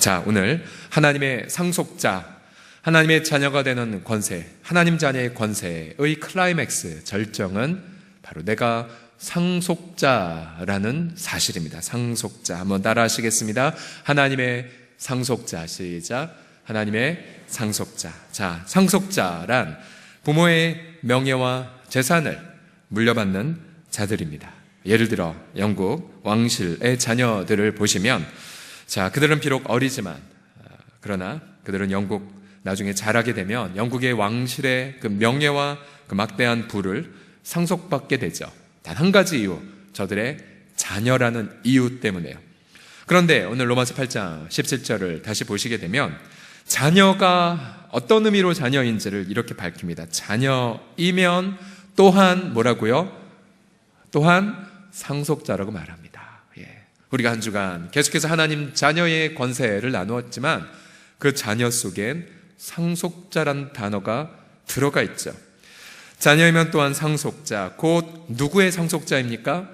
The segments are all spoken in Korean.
자, 오늘 하나님의 상속자, 하나님의 자녀가 되는 권세, 하나님 자녀의 권세의 클라이맥스, 절정은 바로 내가 상속자라는 사실입니다. 상속자. 한번 따라 하시겠습니다. 하나님의 상속자. 시작. 하나님의 상속자. 자, 상속자란 부모의 명예와 재산을 물려받는 자들입니다. 예를 들어 영국 왕실의 자녀들을 보시면, 자, 그들은 비록 어리지만 그러나 그들은 영국 나중에 자라게 되면 영국의 왕실의 그 명예와 그 막대한 부를 상속받게 되죠. 단 한 가지 이유, 저들의 자녀라는 이유 때문에요. 그런데 오늘 로마서 8장 17절을 다시 보시게 되면 자녀가 어떤 의미로 자녀인지를 이렇게 밝힙니다. 자녀이면 또한 뭐라고요? 또한 상속자라고 말합니다. 우리가 한 주간 계속해서 하나님 자녀의 권세를 나누었지만 그 자녀 속엔 상속자란 단어가 들어가 있죠. 자녀이면 또한 상속자, 곧 누구의 상속자입니까?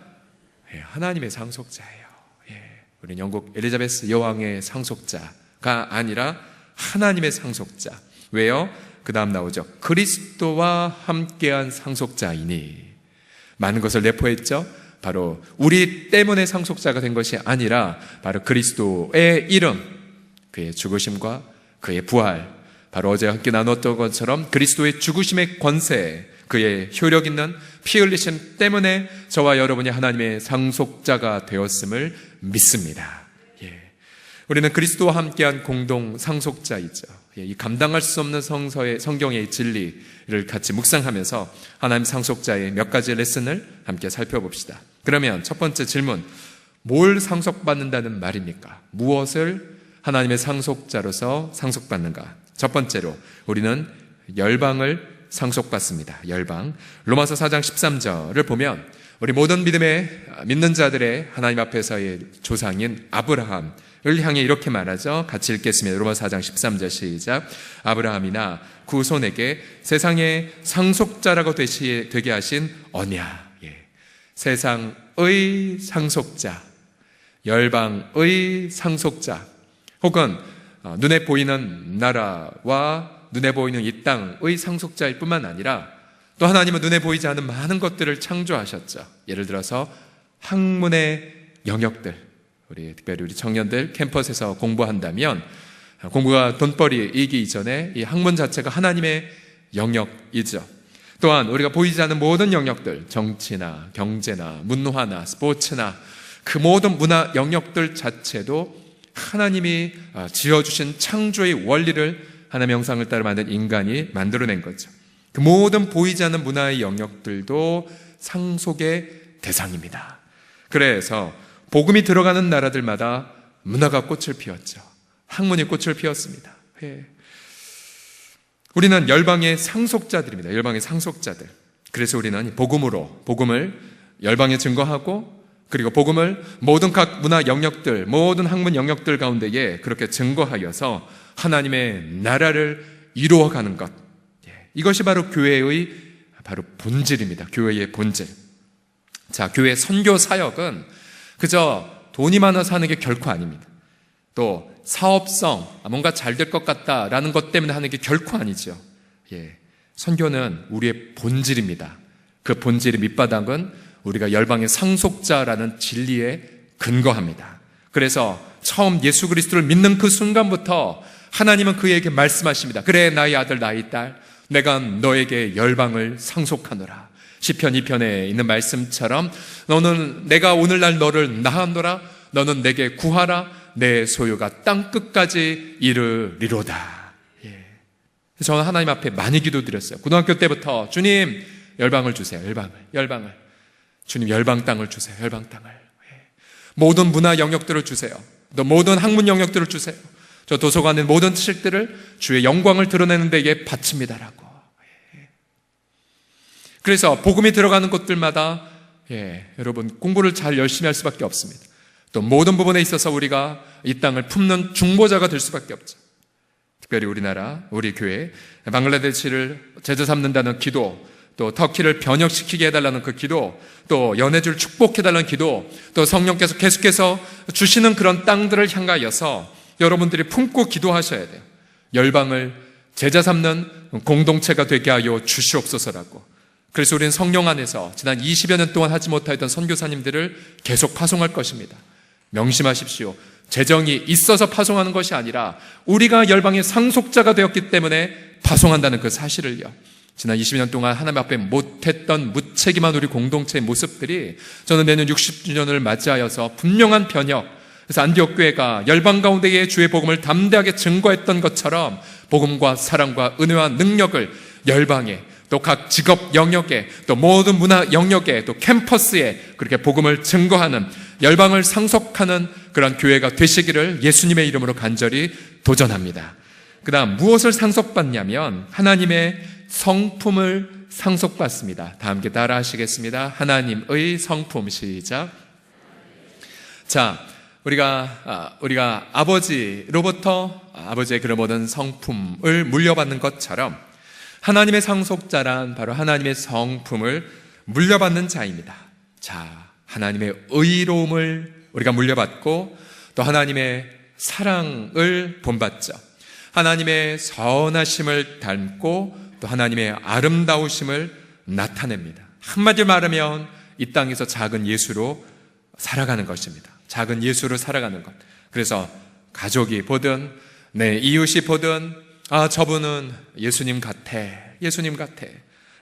하나님의 상속자예요. 우리는 영국 엘리자베스 여왕의 상속자가 아니라 하나님의 상속자. 왜요? 그 다음 나오죠. 그리스도와 함께한 상속자이니. 많은 것을 내포했죠. 바로 우리 때문에 상속자가 된 것이 아니라 바로 그리스도의 이름, 그의 죽으심과 그의 부활, 바로 어제 함께 나눴던 것처럼 그리스도의 죽으심의 권세, 그의 효력 있는 피 흘리심 때문에 저와 여러분이 하나님의 상속자가 되었음을 믿습니다. 우리는 그리스도와 함께한 공동 상속자이죠. 이 감당할 수 없는 성경의 진리를 같이 묵상하면서 하나님 상속자의 몇 가지 레슨을 함께 살펴봅시다. 그러면 첫 번째 질문, 뭘 상속받는다는 말입니까? 무엇을 하나님의 상속자로서 상속받는가? 첫 번째로 우리는 열방을 상속받습니다. 열방. 로마서 4장 13절을 보면 우리 모든 믿는 자들의 하나님 앞에서의 조상인 아브라함을 향해 이렇게 말하죠. 같이 읽겠습니다. 로마서 4장 13절 시작. 아브라함이나 그 후손에게 세상의 상속자라고 되게 하신 언약. 세상의 상속자, 열방의 상속자, 혹은 눈에 보이는 나라와 눈에 보이는 이 땅의 상속자일 뿐만 아니라 또 하나님은 눈에 보이지 않는 많은 것들을 창조하셨죠. 예를 들어서 학문의 영역들, 특별히 우리 청년들 캠퍼스에서 공부한다면 공부가 돈벌이이기 이전에 이 학문 자체가 하나님의 영역이죠. 또한 우리가 보이지 않는 모든 영역들, 정치나 경제나 문화나 스포츠나 그 모든 문화 영역들 자체도 하나님이 지어주신 창조의 원리를 하나님의 형상을 따라 만든 인간이 만들어낸 거죠. 그 모든 보이지 않는 문화의 영역들도 상속의 대상입니다. 그래서 복음이 들어가는 나라들마다 문화가 꽃을 피웠죠. 학문이 꽃을 피웠습니다. 우리는 열방의 상속자들입니다. 열방의 상속자들. 그래서 우리는 복음을 열방에 증거하고, 그리고 복음을 모든 각 문화 영역들, 모든 학문 영역들 가운데에 그렇게 증거하여서 하나님의 나라를 이루어가는 것. 이것이 바로 교회의 바로 본질입니다. 교회의 본질. 자, 교회 선교 사역은 그저 돈이 많아서 하는 게 결코 아닙니다. 또 사업성, 뭔가 잘 될 것 같다라는 것 때문에 하는 게 결코 아니죠. 선교는 우리의 본질입니다. 그 본질의 밑바닥은 우리가 열방의 상속자라는 진리에 근거합니다. 그래서 처음 예수 그리스도를 믿는 그 순간부터 하나님은 그에게 말씀하십니다. 그래, 나의 아들, 나의 딸, 내가 너에게 열방을 상속하노라. 시편 2편에 있는 말씀처럼 내가 오늘날 너를 낳았노라. 너는 내게 구하라. 내 소유가 땅끝까지 이르리로다. 저는 하나님 앞에 많이 기도드렸어요. 고등학교 때부터 주님, 열방을 주세요. 열방을. 주님, 열방 땅을 주세요. 열방 땅을. 모든 문화 영역들을 주세요. 또 모든 학문 영역들을 주세요. 저 도서관의 모든 책들을 주의 영광을 드러내는 데에 바칩니다라고. 그래서 복음이 들어가는 곳들마다 여러분 공부를 잘 열심히 할 수밖에 없습니다. 또 모든 부분에 있어서 우리가 이 땅을 품는 중보자가 될 수밖에 없죠. 특별히 우리나라, 우리 교회, 방글라데시를 제자 삼는다는 기도, 또 터키를 변혁시키게 해달라는 그 기도, 또 연해주를 축복해달라는 기도, 또 성령께서 계속해서 주시는 그런 땅들을 향하여서 여러분들이 품고 기도하셔야 돼요. 열방을 제자 삼는 공동체가 되게 하여 주시옵소서라고. 그래서 우리는 성령 안에서 지난 20여 년 동안 하지 못하였던 선교사님들을 계속 파송할 것입니다. 명심하십시오. 재정이 있어서 파송하는 것이 아니라 우리가 열방의 상속자가 되었기 때문에 파송한다는 그 사실을요. 지난 20년 동안 하나님 앞에 못했던 무책임한 우리 공동체의 모습들이 저는 내년 60주년을 맞이하여서 분명한 변혁, 그래서 안디옥 교회가 열방 가운데에 주의 복음을 담대하게 증거했던 것처럼 복음과 사랑과 은혜와 능력을 열방에, 또 각 직업 영역에, 또 모든 문화 영역에, 또 캠퍼스에 그렇게 복음을 증거하는, 열방을 상속하는 그런 교회가 되시기를 예수님의 이름으로 간절히 도전합니다. 그 다음 무엇을 상속받냐면 하나님의 성품을 상속받습니다. 다 함께 따라 하시겠습니다. 하나님의 성품. 시작. 자, 우리가 아버지로부터 아버지의 그런 모든 성품을 물려받는 것처럼 하나님의 상속자란 바로 하나님의 성품을 물려받는 자입니다. 자, 하나님의 의로움을 우리가 물려받고 또 하나님의 사랑을 본받죠. 하나님의 선하심을 닮고 또 하나님의 아름다우심을 나타냅니다. 한마디로 말하면 이 땅에서 작은 예수로 살아가는 것입니다. 작은 예수로 살아가는 것. 그래서 가족이 보든 내 이웃이 보든 저분은 예수님 같아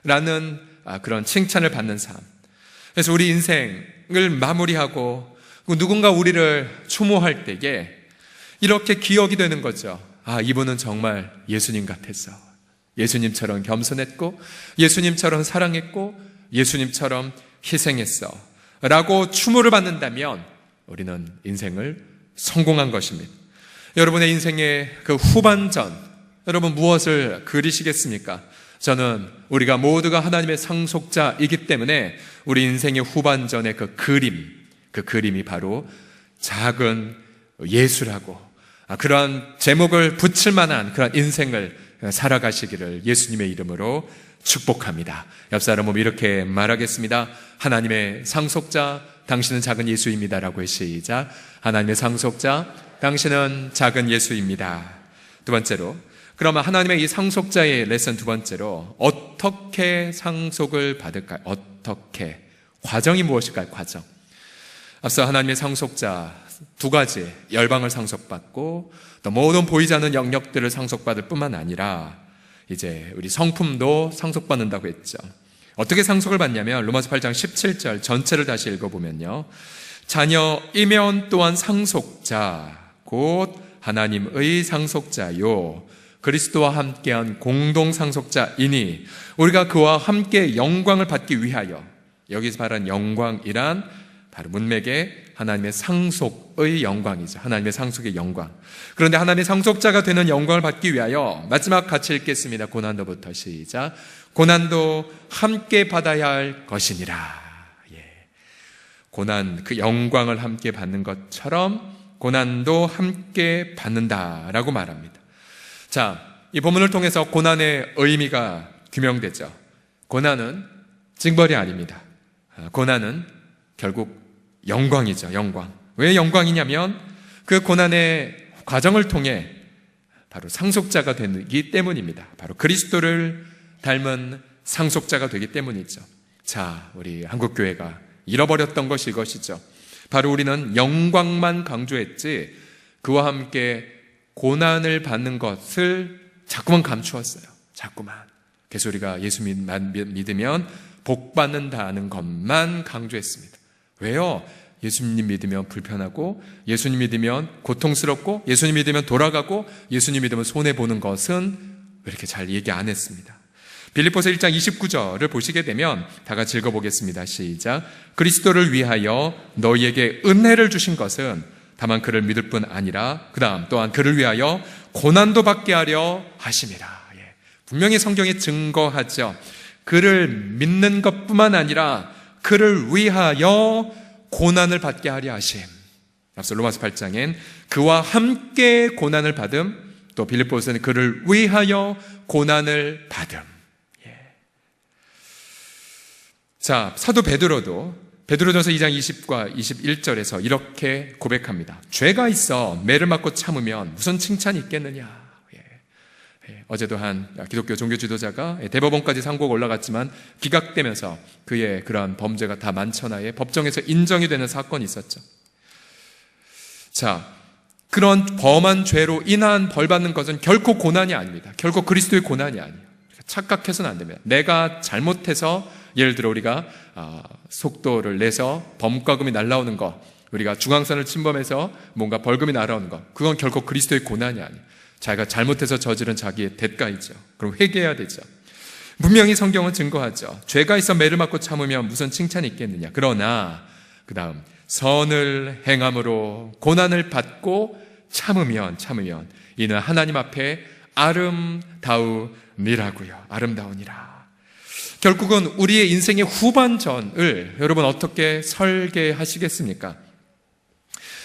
라는 그런 칭찬을 받는 삶. 그래서 우리 인생을 마무리하고 누군가 우리를 추모할 때에 이렇게 기억이 되는 거죠. 이분은 정말 예수님 같았어. 예수님처럼 겸손했고 예수님처럼 사랑했고 예수님처럼 희생했어 라고 추모를 받는다면 우리는 인생을 성공한 것입니다. 여러분의 인생의 그 후반전, 여러분 무엇을 그리시겠습니까? 저는 우리가 모두가 하나님의 상속자이기 때문에 우리 인생의 후반전의 그 그림이 바로 작은 예수라고, 그러한 제목을 붙일 만한 그런 인생을 살아가시기를 예수님의 이름으로 축복합니다. 옆 사람은 이렇게 말하겠습니다. 하나님의 상속자, 당신은 작은 예수입니다라고 시작. 하나님의 상속자, 당신은 작은 예수입니다. 두 번째로, 그러면 하나님의 이 상속자의 레슨 두 번째로 어떻게 상속을 받을까요? 어떻게? 과정이 무엇일까요? 과정. 앞서 하나님의 상속자 두 가지, 열방을 상속받고 또 모든 보이지 않는 영역들을 상속받을 뿐만 아니라 이제 우리 성품도 상속받는다고 했죠. 어떻게 상속을 받냐면 로마서 8장 17절 전체를 다시 읽어보면요, 자녀이면 또한 상속자 곧 하나님의 상속자요 그리스도와 함께한 공동 상속자이니 우리가 그와 함께 영광을 받기 위하여, 여기서 말한 영광이란 바로 문맥의 하나님의 상속의 영광이죠. 하나님의 상속의 영광. 그런데 하나님의 상속자가 되는 영광을 받기 위하여 마지막 같이 읽겠습니다. 고난도부터 시작. 고난도 함께 받아야 할 것이니라. 고난, 그 영광을 함께 받는 것처럼 고난도 함께 받는다라고 말합니다. 자, 이 본문을 통해서 고난의 의미가 규명되죠. 고난은 징벌이 아닙니다. 고난은 결국 영광이죠. 영광. 왜 영광이냐면 그 고난의 과정을 통해 바로 상속자가 되기 때문입니다. 바로 그리스도를 닮은 상속자가 되기 때문이죠. 자, 우리 한국교회가 잃어버렸던 것이 이것이죠. 바로 우리는 영광만 강조했지 그와 함께 고난을 받는 것을 자꾸만 감추었어요. 자꾸만. 그래서 우리가 예수 믿으면 복 받는다는 것만 강조했습니다. 왜요? 예수님 믿으면 불편하고, 예수님 믿으면 고통스럽고, 예수님 믿으면 돌아가고, 예수님 믿으면 손해보는 것은 왜 이렇게 잘 얘기 안 했습니다. 빌립보서 1장 29절을 보시게 되면 다 같이 읽어보겠습니다. 시작. 그리스도를 위하여 너희에게 은혜를 주신 것은 다만 그를 믿을 뿐 아니라 그 다음 또한 그를 위하여 고난도 받게 하려 하심이라. 분명히 성경이 증거하죠. 그를 믿는 것뿐만 아니라 그를 위하여 고난을 받게 하려 하심. 앞서 로마서 8장엔 그와 함께 고난을 받음, 또 빌립보서는 그를 위하여 고난을 받음. 자, 사도 베드로도 베드로전서 2장 20과 21절에서 이렇게 고백합니다. 죄가 있어 매를 맞고 참으면 무슨 칭찬이 있겠느냐. 어제도 한 기독교 종교 지도자가 대법원까지 상고가 올라갔지만 기각되면서 그의 그러한 범죄가 다 만천하에 법정에서 인정이 되는 사건이 있었죠. 자, 그런 범한 죄로 인한 벌 받는 것은 결코 고난이 아닙니다. 결코 그리스도의 고난이 아니에요. 착각해서는 안 됩니다. 내가 잘못해서 예를 들어 우리가 속도를 내서 범과금이 날라오는 것, 우리가 중앙선을 침범해서 뭔가 벌금이 날아오는 것, 그건 결코 그리스도의 고난이 아니에요. 자기가 잘못해서 저지른 자기의 대가이죠. 그럼 회개해야 되죠. 분명히 성경은 증거하죠. 죄가 있어 매를 맞고 참으면 무슨 칭찬이 있겠느냐. 그러나 그 다음 선을 행함으로 고난을 받고 참으면 이는 하나님 앞에 아름다우니라고요. 아름다우니라. 결국은 우리의 인생의 후반전을 여러분 어떻게 설계하시겠습니까?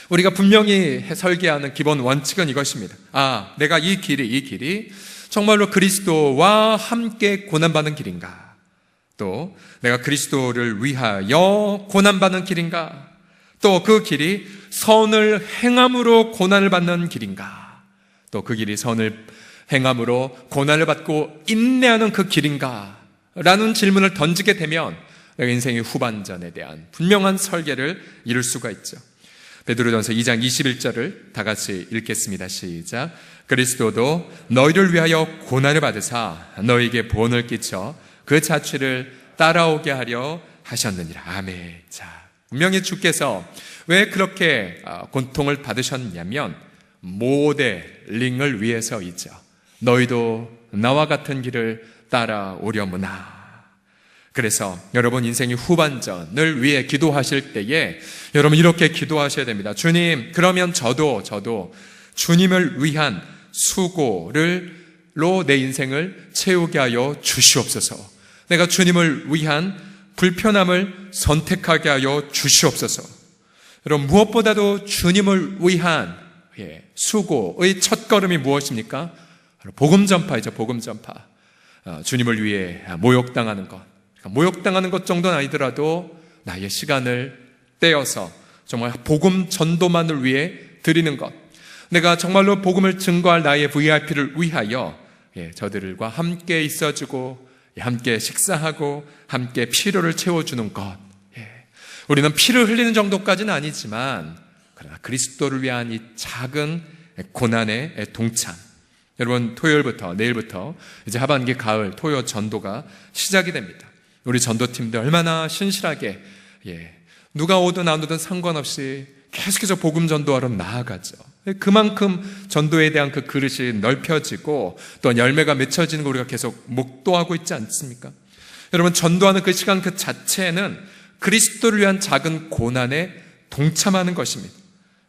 우리가 분명히 설계하는 기본 원칙은 이것입니다. 내가 이 길이 정말로 그리스도와 함께 고난받는 길인가? 또 내가 그리스도를 위하여 고난받는 길인가? 또 그 길이 선을 행함으로 고난을 받는 길인가? 또 그 길이 선을 행함으로 고난을 받고 인내하는 그 길인가? 라는 질문을 던지게 되면 내가 인생의 후반전에 대한 분명한 설계를 이룰 수가 있죠. 베드로전서 2장 21절을 다 같이 읽겠습니다. 시작. 그리스도도 너희를 위하여 고난을 받으사 너희에게 본을 끼쳐 그 자취를 따라오게 하려 하셨느니라. 아멘. 자, 분명히 주께서 왜 그렇게 고통을 받으셨냐면 모델링을 위해서이죠. 너희도 나와 같은 길을 따라오려무나. 그래서 여러분 인생의 후반전을 위해 기도하실 때에 여러분 이렇게 기도하셔야 됩니다. 주님, 그러면 저도 주님을 위한 수고로 내 인생을 채우게 하여 주시옵소서. 내가 주님을 위한 불편함을 선택하게 하여 주시옵소서. 여러분 무엇보다도 주님을 위한 수고의 첫걸음이 무엇입니까? 복음 전파이죠. 복음 전파. 주님을 위해 모욕당하는 것. 모욕당하는 것 정도는 아니더라도 나의 시간을 떼어서 정말 복음 전도만을 위해 드리는 것. 내가 정말로 복음을 증거할 나의 VIP를 위하여 저들과 함께 있어주고 함께 식사하고 함께 필요를 채워주는 것. 우리는 피를 흘리는 정도까지는 아니지만 그러나 그리스도를 위한 이 작은 고난의 동참. 여러분 토요일부터 내일부터 이제 하반기 가을 토요 전도가 시작이 됩니다. 우리 전도팀들 얼마나 신실하게 누가 오든 안 오든 상관없이 계속해서 복음 전도하러 나아가죠. 그만큼 전도에 대한 그 그릇이 넓혀지고 또 열매가 맺혀지는 걸 우리가 계속 목도하고 있지 않습니까? 여러분 전도하는 그 시간 그 자체는 그리스도를 위한 작은 고난에 동참하는 것입니다.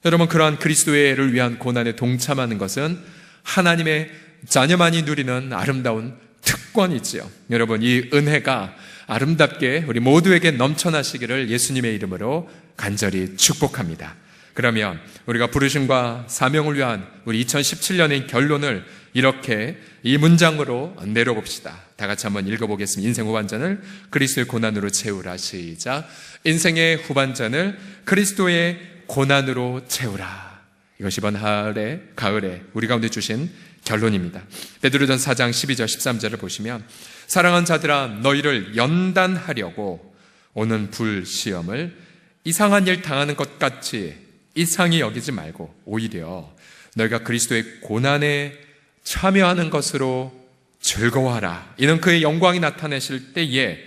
여러분 그러한 그리스도를 위한 고난에 동참하는 것은 하나님의 자녀만이 누리는 아름다운 특권이지요. 여러분 이 은혜가 아름답게 우리 모두에게 넘쳐나시기를 예수님의 이름으로 간절히 축복합니다. 그러면 우리가 부르심과 사명을 위한 우리 2017년의 결론을 이렇게 이 문장으로 내려봅시다. 다 같이 한번 읽어보겠습니다. 인생 후반전을 그리스도의 고난으로 채우라. 시작. 인생의 후반전을 그리스도의 고난으로 채우라. 이것이 이번 가을에 우리 가운데 주신 결론입니다. 베드로전서 4장 12절 13절을 보시면 사랑하는 자들아 너희를 연단하려고 오는 불시험을 이상한 일 당하는 것 같이 이상히 여기지 말고 오히려 너희가 그리스도의 고난에 참여하는 것으로 즐거워하라. 이는 그의 영광이 나타내실 때에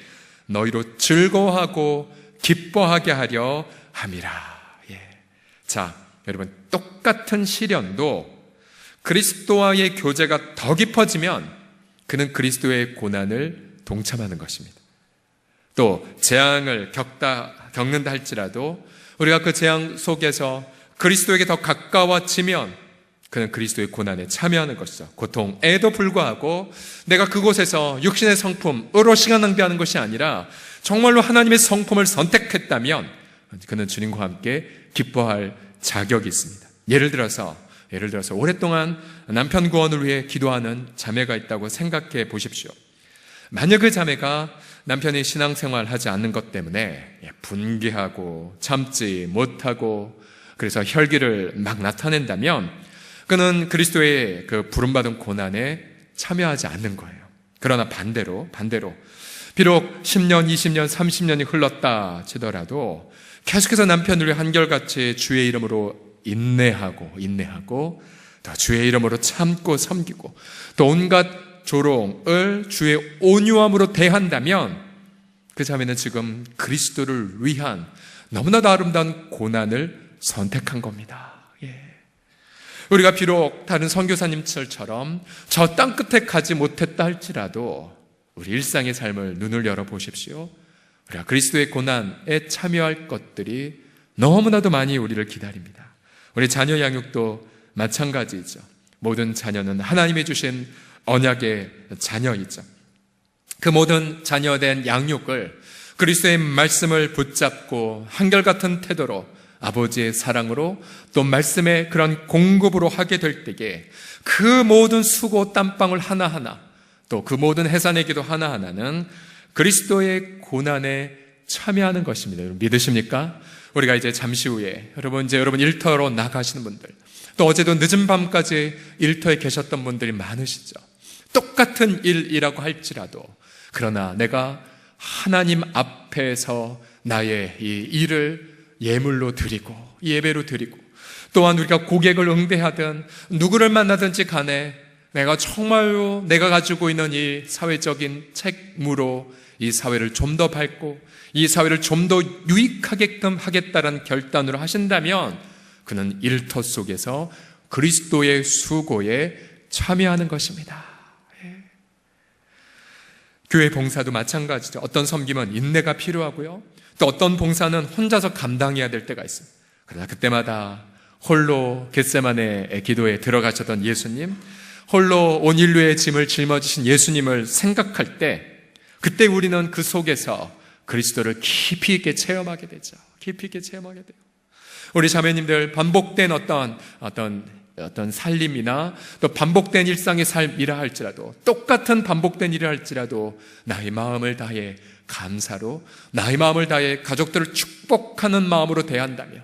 너희로 즐거워하고 기뻐하게 하려 함이라. 자, 여러분 똑같은 시련도 그리스도와의 교제가 더 깊어지면 그는 그리스도의 고난을 동참하는 것입니다. 또 재앙을 겪는다 할지라도 우리가 그 재앙 속에서 그리스도에게 더 가까워지면 그는 그리스도의 고난에 참여하는 것이죠. 고통에도 불구하고 내가 그곳에서 육신의 성품으로 시간 낭비하는 것이 아니라 정말로 하나님의 성품을 선택했다면 그는 주님과 함께 기뻐할 자격이 있습니다. 예를 들어서 오랫동안 남편 구원을 위해 기도하는 자매가 있다고 생각해 보십시오. 만약 그 자매가 남편이 신앙생활 하지 않는 것 때문에 분개하고 참지 못하고 그래서 혈기를 막 나타낸다면 그는 그리스도의 그 부름받은 고난에 참여하지 않는 거예요. 그러나 반대로 비록 10년, 20년, 30년이 흘렀다 치더라도 계속해서 남편을 위해 한결같이 주의 이름으로 인내하고 또 주의 이름으로 참고 섬기고 또 온갖 조롱을 주의 온유함으로 대한다면 그 자매는 지금 그리스도를 위한 너무나도 아름다운 고난을 선택한 겁니다. 우리가 비록 다른 선교사님들처럼 저 땅끝에 가지 못했다 할지라도 우리 일상의 삶을 눈을 열어보십시오. 우리가 그리스도의 고난에 참여할 것들이 너무나도 많이 우리를 기다립니다. 우리 자녀 양육도 마찬가지죠. 모든 자녀는 하나님이 주신 언약의 자녀이죠. 그 모든 자녀에 대한 양육을 그리스도의 말씀을 붙잡고 한결같은 태도로 아버지의 사랑으로 또 말씀의 그런 공급으로 하게 될 때에 그 모든 수고 땀방울 하나하나 또 그 모든 해산의 기도 하나하나는 그리스도의 고난에 참여하는 것입니다. 여러분 믿으십니까? 우리가 이제 잠시 후에 여러분 일터로 나가시는 분들 또 어제도 늦은 밤까지 일터에 계셨던 분들이 많으시죠. 똑같은 일이라고 할지라도 그러나 내가 하나님 앞에서 나의 이 일을 예물로 드리고 예배로 드리고 또한 우리가 고객을 응대하든 누구를 만나든지 간에 내가 정말로 내가 가지고 있는 이 사회적인 책무로 이 사회를 좀 더 밝고 이 사회를 좀 더 유익하게끔 하겠다는 결단으로 하신다면 그는 일터 속에서 그리스도의 수고에 참여하는 것입니다. 교회 봉사도 마찬가지죠. 어떤 섬김은 인내가 필요하고요. 또 어떤 봉사는 혼자서 감당해야 될 때가 있습니다. 그러나 그때마다 홀로 겟세마네 기도에 들어가셨던 예수님, 홀로 온 인류의 짐을 짊어지신 예수님을 생각할 때 그때 우리는 그 속에서 그리스도를 깊이 있게 체험하게 되죠. 깊이 있게 체험하게 돼요. 우리 자매님들 반복된 어떤 살림이나 또 반복된 일상의 삶이라 할지라도 똑같은 반복된 일이라 할지라도 나의 마음을 다해 감사로 나의 마음을 다해 가족들을 축복하는 마음으로 대한다면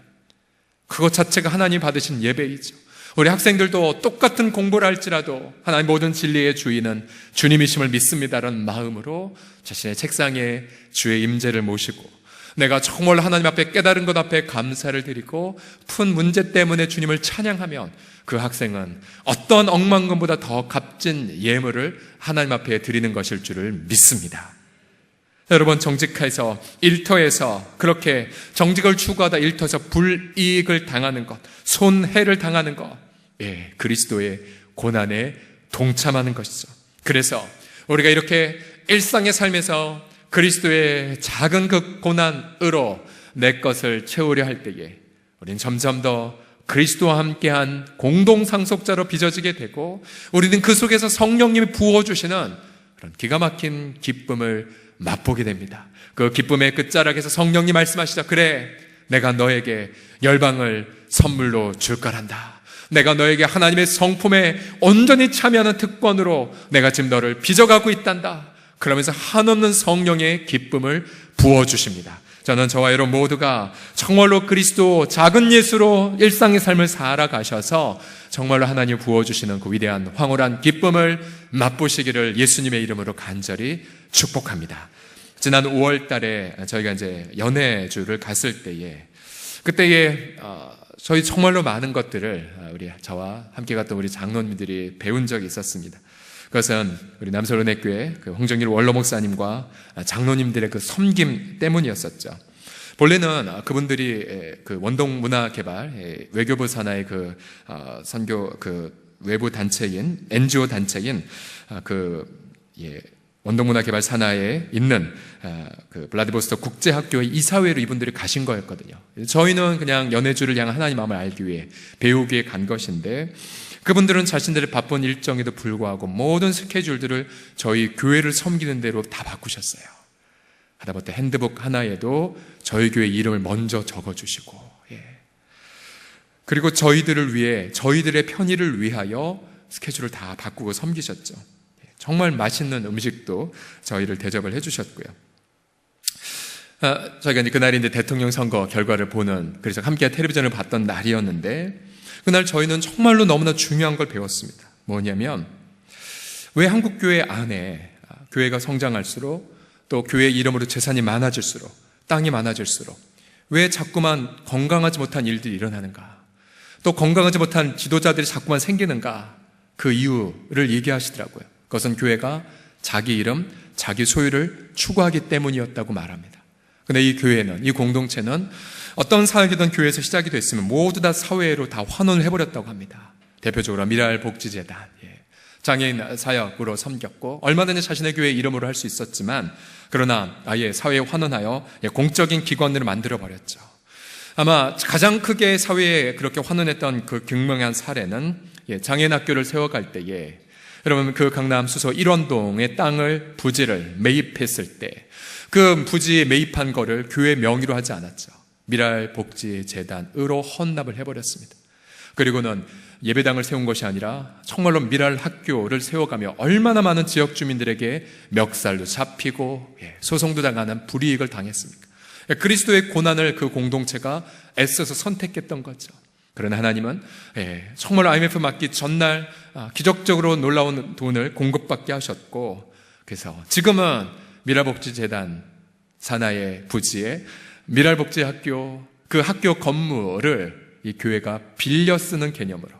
그것 자체가 하나님 받으신 예배이죠. 우리 학생들도 똑같은 공부를 할지라도 하나님 모든 진리의 주인은 주님이심을 믿습니다라는 마음으로 자신의 책상에 주의 임재를 모시고 내가 정말 하나님 앞에 깨달은 것 앞에 감사를 드리고 푼 문제 때문에 주님을 찬양하면 그 학생은 어떤 억만금보다 더 값진 예물을 하나님 앞에 드리는 것일 줄을 믿습니다. 여러분 정직해서 일터에서 그렇게 정직을 추구하다 일터에서 불이익을 당하는 것, 손해를 당하는 것, 그리스도의 고난에 동참하는 것이죠. 그래서 우리가 이렇게 일상의 삶에서 그리스도의 작은 그 고난으로 내 것을 채우려 할 때에 우리는 점점 더 그리스도와 함께한 공동상속자로 빚어지게 되고 우리는 그 속에서 성령님이 부어주시는 그런 기가 막힌 기쁨을 맛보게 됩니다. 그 기쁨의 끝자락에서 성령님 말씀하시죠. 그래, 내가 너에게 열방을 선물로 줄 거란다. 내가 너에게 하나님의 성품에 온전히 참여하는 특권으로 내가 지금 너를 빚어가고 있단다. 그러면서 한없는 성령의 기쁨을 부어주십니다. 저는 저와 여러분 모두가 정말로 그리스도 작은 예수로 일상의 삶을 살아가셔서 정말로 하나님 부어주시는 그 위대한 황홀한 기쁨을 맛보시기를 예수님의 이름으로 간절히 축복합니다. 지난 5월 달에 저희가 이제 연해주를 갔을 때에 그때에 저희 정말로 많은 것들을 저와 함께 갔던 우리 장로님들이 배운 적이 있었습니다. 그것은 우리 남서론의교회 그 홍정일 원로 목사님과 장로님들의 그 섬김 때문이었었죠. 본래는 그분들이 그 원동문화개발 외교부 산하의 그 선교 그 외부 단체인 NGO 단체인 원동문화개발 산하에 있는 그 블라디보스토크 국제학교의 이사회로 이분들이 가신 거였거든요. 저희는 그냥 연해주를 향한 하나님 마음을 알기 위해 배우기 위해 간 것인데 그분들은 자신들의 바쁜 일정에도 불구하고 모든 스케줄들을 저희 교회를 섬기는 대로 다 바꾸셨어요. 하다못해 핸드북 하나에도 저희 교회 이름을 먼저 적어주시고 그리고 저희들을 위해 저희들의 편의를 위하여 스케줄을 다 바꾸고 섬기셨죠. 정말 맛있는 음식도 저희를 대접을 해주셨고요. 저희가 이제 그날이 이제 대통령 선거 결과를 보는, 그래서 함께 텔레비전을 봤던 날이었는데, 그날 저희는 정말로 너무나 중요한 걸 배웠습니다. 뭐냐면, 왜 한국교회 안에 교회가 성장할수록, 또 교회 이름으로 재산이 많아질수록, 땅이 많아질수록 왜 자꾸만 건강하지 못한 일들이 일어나는가, 또 건강하지 못한 지도자들이 자꾸만 생기는가, 그 이유를 얘기하시더라고요. 그것은 교회가 자기 이름, 자기 소유를 추구하기 때문이었다고 말합니다. 근데 이 교회는, 이 공동체는 어떤 사역이든 교회에서 시작이 됐으면 모두 다 사회로 다 환원을 해버렸다고 합니다. 대표적으로 미랄복지재단, 장애인 사역으로 섬겼고, 얼마든지 자신의 교회 이름으로 할 수 있었지만, 그러나 아예 사회에 환원하여 공적인 기관으로 만들어버렸죠. 아마 가장 크게 사회에 그렇게 환원했던 그 극명한 사례는 장애인 학교를 세워갈 때에, 여러분 그 강남 수서 1원동의 땅을, 부지를 매입했을 때 그 부지 매입한 거를 교회 명의로 하지 않았죠. 미랄복지재단으로 헌납을 해버렸습니다. 그리고는 예배당을 세운 것이 아니라 정말로 미랄 학교를 세워가며 얼마나 많은 지역 주민들에게 멱살도 잡히고 소송도 당하는 불이익을 당했습니까? 그리스도의 고난을 그 공동체가 애써서 선택했던 거죠. 그러나 하나님은 정말 IMF 맞기 전날 기적적으로 놀라운 돈을 공급받게 하셨고, 그래서 지금은 미랄복지재단 산하의 부지에 미랄복지학교, 그 학교 건물을 이 교회가 빌려 쓰는 개념으로,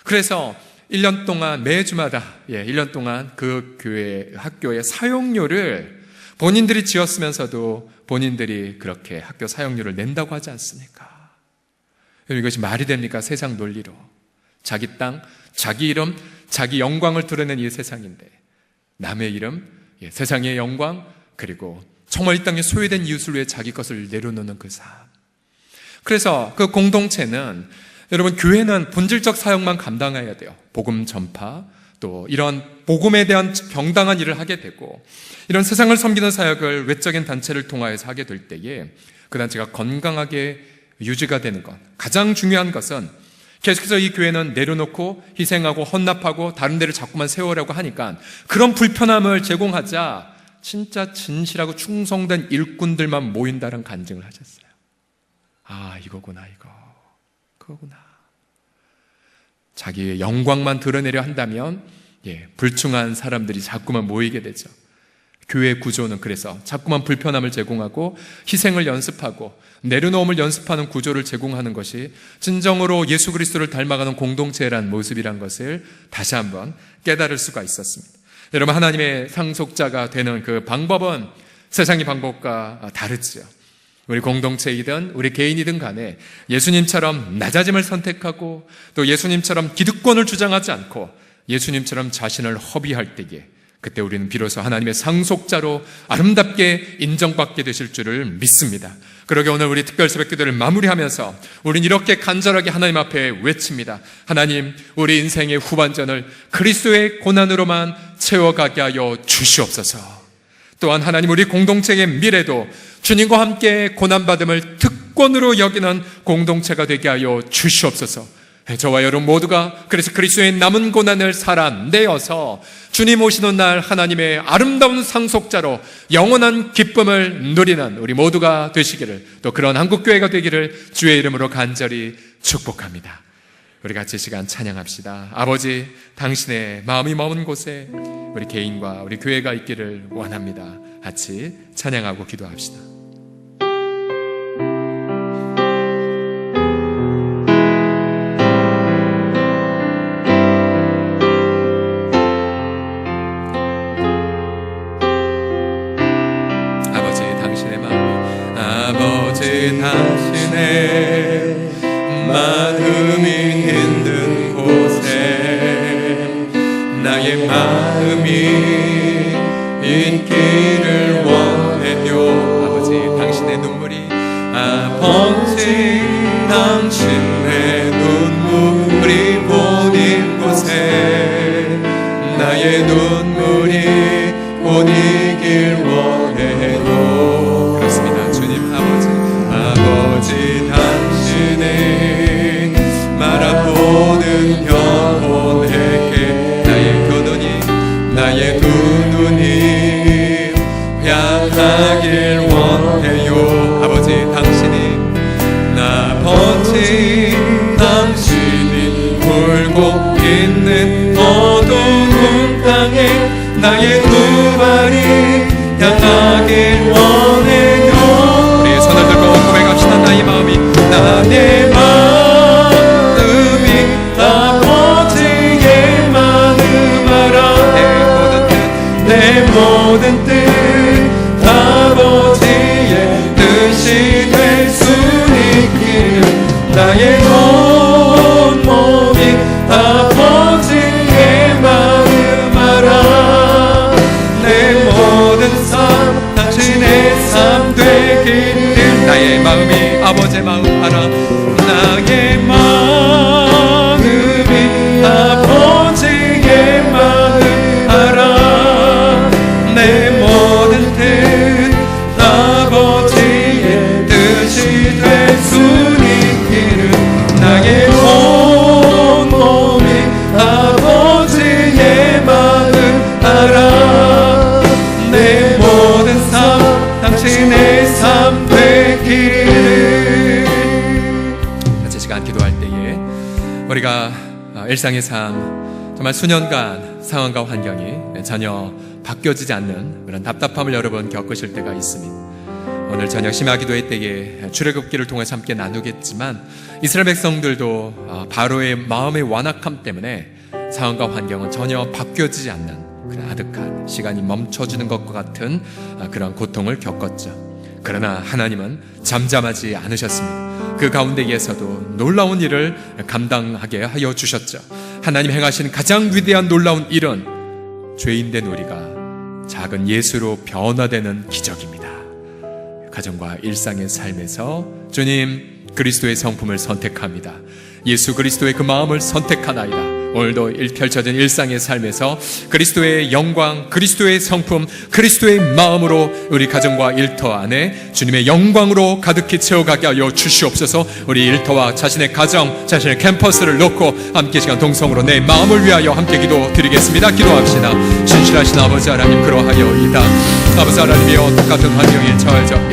그래서 1년 동안 매주마다 1년 동안 그 교회 학교의 사용료를 본인들이 지었으면서도 본인들이 그렇게 학교 사용료를 낸다고 하지 않습니까? 이것이 말이 됩니까? 세상 논리로 자기 땅, 자기 이름, 자기 영광을 드러낸 이 세상인데, 남의 이름, 세상의 영광, 그리고 정말 이 땅에 소외된 이웃을 위해 자기 것을 내려놓는 그 삶. 그래서 그 공동체는, 여러분 교회는 본질적 사역만 감당해야 돼요. 복음 전파, 또 이런 복음에 대한 정당한 일을 하게 되고, 이런 세상을 섬기는 사역을 외적인 단체를 통하여서 하게 될 때에 그 단체가 건강하게 유지가 되는 것, 가장 중요한 것은 계속해서 이 교회는 내려놓고 희생하고 헌납하고 다른 데를 자꾸만 세우려고 하니까 그런 불편함을 제공하자 진짜 진실하고 충성된 일꾼들만 모인다는 간증을 하셨어요. 아, 이거구나, 그거구나. 자기의 영광만 드러내려 한다면 불충한 사람들이 자꾸만 모이게 되죠. 교회 구조는 그래서 자꾸만 불편함을 제공하고 희생을 연습하고 내려놓음을 연습하는 구조를 제공하는 것이 진정으로 예수 그리스도를 닮아가는 공동체란 모습이란 것을 다시 한번 깨달을 수가 있었습니다. 여러분, 하나님의 상속자가 되는 그 방법은 세상의 방법과 다르지요. 우리 공동체이든 우리 개인이든 간에 예수님처럼 낮아짐을 선택하고 또 예수님처럼 기득권을 주장하지 않고 예수님처럼 자신을 허비할 때에, 그때 우리는 비로소 하나님의 상속자로 아름답게 인정받게 되실 줄을 믿습니다. 그러게 오늘 우리 특별 새벽기도를 마무리하면서 우린 이렇게 간절하게 하나님 앞에 외칩니다. 하나님, 우리 인생의 후반전을 그리스도의 고난으로만 채워가게 하여 주시옵소서. 또한 하나님, 우리 공동체의 미래도 주님과 함께 고난받음을 특권으로 여기는 공동체가 되게 하여 주시옵소서. 저와 여러분 모두가 그래서 그리스도의 남은 고난을 살아내어서 주님 오시는 날 하나님의 아름다운 상속자로 영원한 기쁨을 누리는 우리 모두가 되시기를, 또 그런 한국교회가 되기를 주의 이름으로 간절히 축복합니다. 우리 같이 시간 찬양합시다. 아버지, 당신의 마음이 머문 곳에 우리 개인과 우리 교회가 있기를 원합니다. 같이 찬양하고 기도합시다. 당신의 마음이 힘든 곳에 나의 마음이 있기를 원해요. 아버지, 당신의 눈물이 아버지, 당신의 눈물이 보인 곳에 나의 눈물이 보이길 원해요. 그렇습니다. 주님, 아버지, 당신의 바라보는 영혼에게 나의 두 눈이 향하길 원해. 살고 있는 어두운 땅에 나의 두 발이 향하길 원해요. 우리 손을 들고 고백합시다. 나의 마음이 나의 마음이 아버지의 마음 알아. 내 모든 뜻 아버지의 뜻이 될 수 있기를 나의 온 몸이 아버지의 마음 알아. 내 모든 삶 당신의 삶 되기를 나의 마음이 아버지의 마음 알아. 나의 마음이 아버지의 마음 알아. 내 모든 뜻 아버지의 뜻이 될 수 있기를 나의 온 몸이 아버지의 마음 알아. 내 모든 삶 당신의 삶 되기를. 같이 시간 기도할 때에 우리가 일상의 삶, 정말 수년간 상황과 환경이 전혀 바뀌어지지 않는 그런 답답함을 여러분 겪으실 때가 있습니다. 오늘 저녁 심야 기도회 때에 출애굽기를 통해서 함께 나누겠지만 이스라엘 백성들도 바로의 마음의 완악함 때문에 상황과 환경은 전혀 바뀌어지지 않는 그런 아득한 시간이 멈춰지는 것과 같은 그런 고통을 겪었죠. 그러나 하나님은 잠잠하지 않으셨습니다. 그 가운데에서도 놀라운 일을 감당하게 하여 주셨죠. 하나님 행하신 가장 위대한 놀라운 일은 죄인된 우리가 작은 예수로 변화되는 기적입니다. 가정과 일상의 삶에서 주님 그리스도의 성품을 선택합니다. 예수 그리스도의 그 마음을 선택하나이다. 오늘도 펼쳐진 일상의 삶에서 그리스도의 영광, 그리스도의 성품, 그리스도의 마음으로 우리 가정과 일터 안에 주님의 영광으로 가득히 채워가게 하여 주시옵소서. 우리 일터와 자신의 가정, 자신의 캠퍼스를 놓고 함께 시간 동성으로 내 마음을 위하여 함께 기도드리겠습니다. 기도합시다. 신실하신 아버지 하나님 그러하여이다. 아버지 하나님이여 똑같은 환경에 처해져